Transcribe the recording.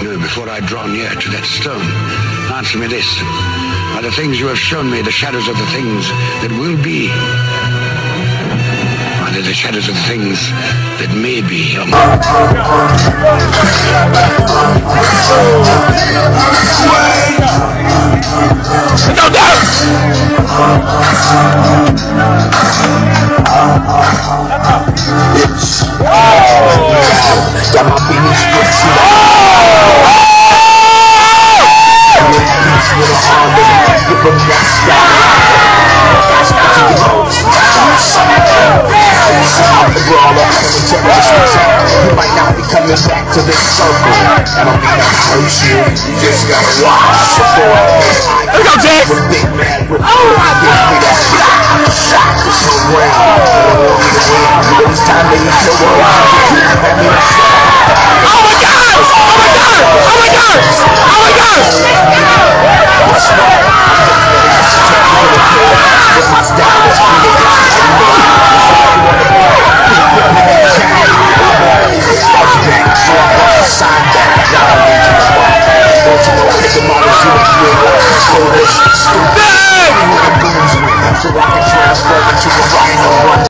No, before I draw near to that stone, answer me this. Are the things you have shown me the shadows of the things that will be? Are they the shadows of the things that may be? Got my fingers stretched out. With a arm that give them that style. The brawler, you might not be coming back to this circle. I don't mean to hurt you. You just gotta watch before I get with big man with shot. There's no way. It's time to eat your world. Oh my God! Oh my God! Oh my God! Oh my God! So I can transfer into a rhino.